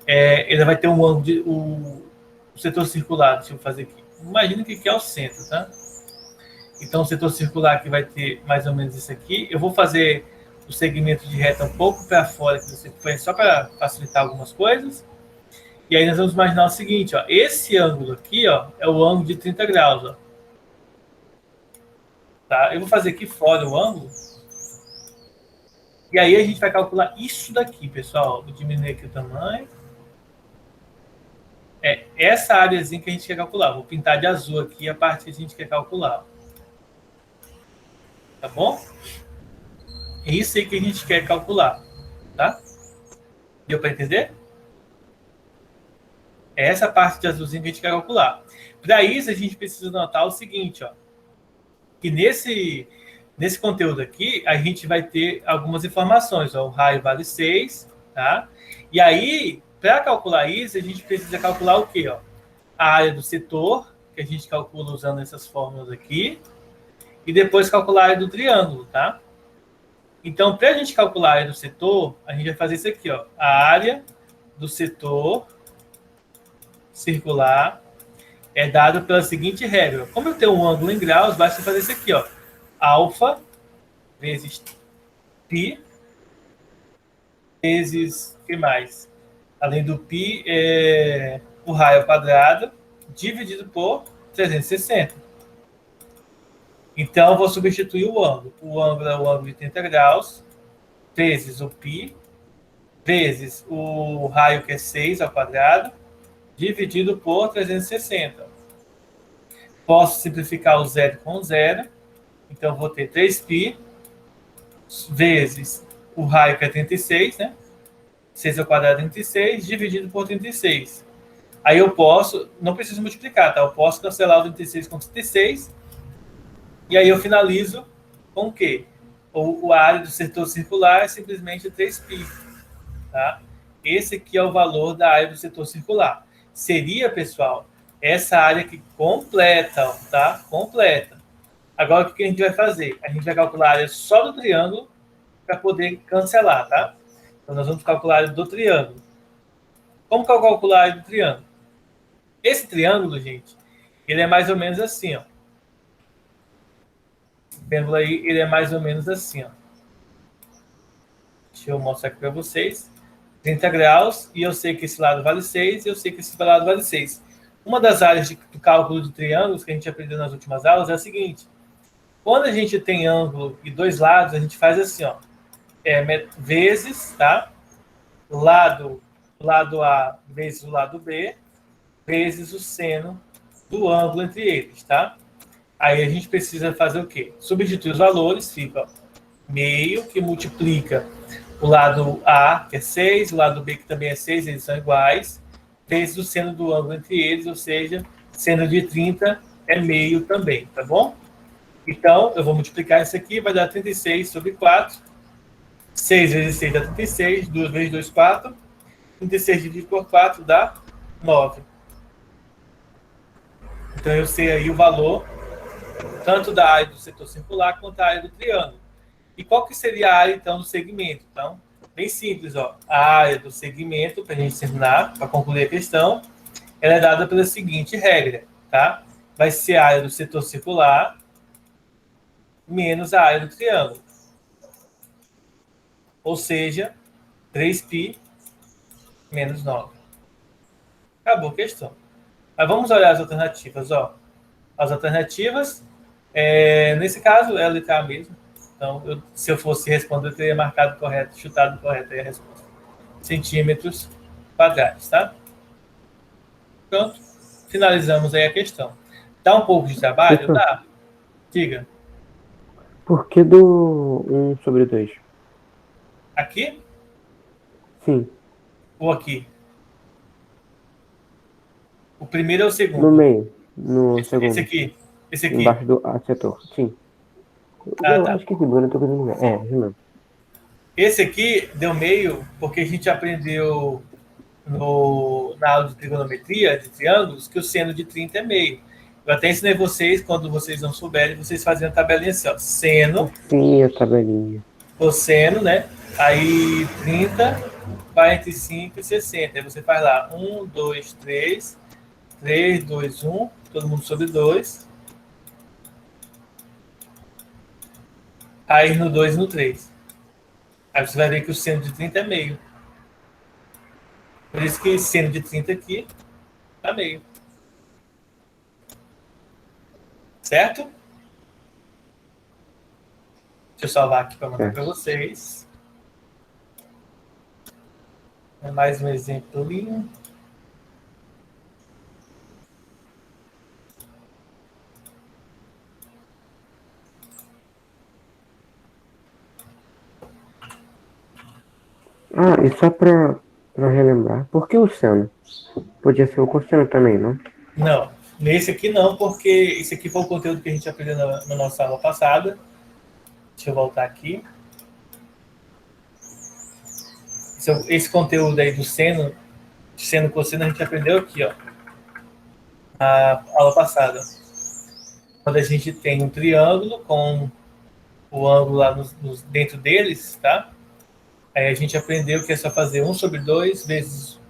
Ele vai ter um ângulo de... O setor circular, deixa eu fazer aqui. Imagina que aqui é o centro, tá? Então, o setor circular aqui vai ter mais ou menos isso aqui. Eu vou fazer o segmento de reta um pouco para fora, só para facilitar algumas coisas. E aí nós vamos imaginar o seguinte, ó, esse ângulo aqui, ó, é o ângulo de 30 graus, ó. Tá? Eu vou fazer aqui fora o ângulo. E aí a gente vai calcular isso daqui, pessoal. Vou diminuir aqui o tamanho. Essa áreazinha que a gente quer calcular. Vou pintar de azul aqui a parte que a gente quer calcular. Tá bom? É isso aí que a gente quer calcular. Tá? Deu para entender? É essa parte de azulzinho que a gente quer calcular. Para isso, a gente precisa notar o seguinte, ó, que nesse conteúdo aqui, a gente vai ter algumas informações. Ó, o raio vale 6, tá? E aí, para calcular isso, a gente precisa calcular o quê? Ó? A área do setor, que a gente calcula usando essas fórmulas aqui, e depois calcular a área do triângulo, tá? Então, para a gente calcular a área do setor, a gente vai fazer isso aqui, ó. A área do setor circular é dado pela seguinte regra. Como eu tenho um ângulo em graus, basta fazer isso aqui, ó. Alfa vezes π vezes o que mais? Além do π, o raio ao quadrado dividido por 360. Então, eu vou substituir o ângulo. O ângulo é o ângulo de 30 graus vezes o π vezes o raio, que é 6 ao quadrado, dividido por 360. Posso simplificar o zero com zero. Então, vou ter 3π vezes o raio, que é 36, né? 6 ao quadrado é 36, dividido por 36. Aí eu posso, não preciso multiplicar, tá? Eu posso cancelar o 36 com 36. E aí eu finalizo com o quê? A área do setor circular é simplesmente 3π. Tá? Esse aqui é o valor da área do setor circular. Seria, pessoal, essa área aqui completa, tá? Completa. Agora, o que a gente vai fazer? A gente vai calcular a área só do triângulo para poder cancelar, tá? Então, nós vamos calcular a área do triângulo. Como que eu calculo a área do triângulo? Esse triângulo, gente, ele é mais ou menos assim, ó. Vendo aí, ele é mais ou menos assim, ó. Deixa eu mostrar aqui para vocês. 30 graus, e eu sei que esse lado vale 6, e eu sei que esse lado vale 6. Uma das áreas do cálculo de triângulos que a gente aprendeu nas últimas aulas é a seguinte. Quando a gente tem ângulo e dois lados, a gente faz assim, ó. Vezes, tá? Lado A vezes o lado B, vezes o seno do ângulo entre eles, tá? Aí a gente precisa fazer o quê? Substituir os valores, fica meio, que multiplica o lado A, que é 6, o lado B, que também é 6, eles são iguais, vezes o seno do ângulo entre eles, ou seja, seno de 30 é meio também, tá bom? Então, eu vou multiplicar isso aqui, vai dar 36 sobre 4. 6 vezes 6 dá 36, 2 vezes 2, 4. 36 dividido por 4 dá 9. Então, eu sei aí o valor tanto da área do setor circular quanto da área do triângulo. E qual que seria a área, então, do segmento? Então, bem simples, ó. A área do segmento, para a gente terminar, para concluir a questão, ela é dada pela seguinte regra, tá? Vai ser a área do setor circular menos a área do triângulo. Ou seja, 3π menos 9. Acabou a questão. Mas vamos olhar as alternativas, ó. As alternativas, nesse caso, é a letra A mesmo. Então, se eu fosse responder, eu teria marcado correto, chutado correto aí a resposta. Centímetros quadrados, tá? Pronto. Finalizamos aí a questão. Dá um pouco de trabalho? Dá. Diga. Por que do 1/2? Aqui Sim, ou aqui? O primeiro ou o no segundo? meio, no segundo, Esse aqui. Esse aqui. embaixo do A setor. Sim. Eu Tá. acho que esse Bruno eu tô querendo ver. É, isso mesmo. Esse aqui deu meio porque a gente aprendeu na aula de trigonometria, de triângulos, que o seno de 30 é meio. Eu até ensinei vocês, quando vocês não souberem, vocês fazem a tabelinha assim, ó. Seno, Sim, a tabelinha. cosseno, né? Aí 30, 45 e 60. Aí você faz lá 1, 2, 3, 3, 2, 1, todo mundo sobre 2. Aí no 2 e no 3. Aí você vai ver que o seno de 30 é meio. Por isso que seno de 30 aqui tá meio. Certo? Deixa eu salvar aqui para mandar para vocês. Mais um exemplo. Ah, e só pra relembrar, por que o seno? Podia ser o cosseno também, não? Não, nesse aqui não, porque esse aqui foi o conteúdo que a gente aprendeu na nossa aula passada. Deixa eu voltar aqui. Esse conteúdo aí do seno cosseno, a gente aprendeu aqui, ó, na aula passada. Quando a gente tem um triângulo com o ângulo lá dentro deles, tá? Aí a gente aprendeu que é só fazer 1/2 vezes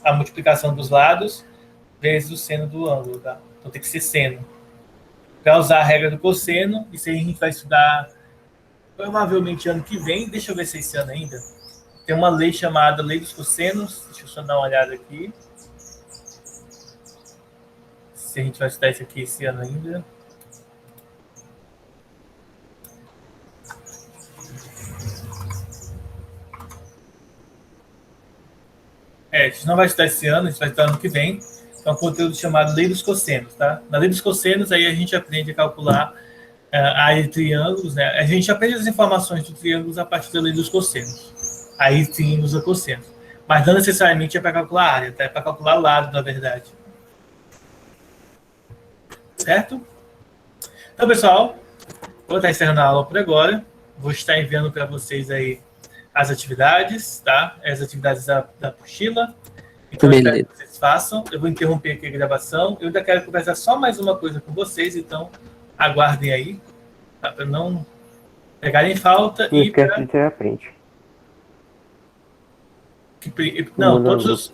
a multiplicação dos lados vezes o seno do ângulo, tá? Então tem que ser seno. Para usar a regra do cosseno, isso aí a gente vai estudar provavelmente ano que vem. Deixa eu ver se é esse ano ainda. Tem uma lei chamada Lei dos Cossenos. Deixa eu só dar uma olhada aqui. Se a gente vai estudar isso aqui esse ano ainda. A gente não vai estudar esse ano, a gente vai estudar ano que vem. É um conteúdo chamado Lei dos Cossenos, tá? Na Lei dos Cossenos, aí a gente aprende a calcular a área de triângulos, né? A gente aprende as informações de triângulos a partir da Lei dos Cossenos. Aí sim usa cossenos. Mas não necessariamente é para calcular a área, tá? É para calcular lado, na verdade. Certo? Então, pessoal, vou estar encerrando a aula por agora. Vou estar enviando para vocês aí as atividades, tá? As atividades da apostila. Então, eu espero que vocês façam. Eu vou interromper aqui a gravação. Eu ainda quero conversar só mais uma coisa com vocês, então aguardem aí, tá? Para não pegarem falta. Não esquece de tirar print. Não, todos os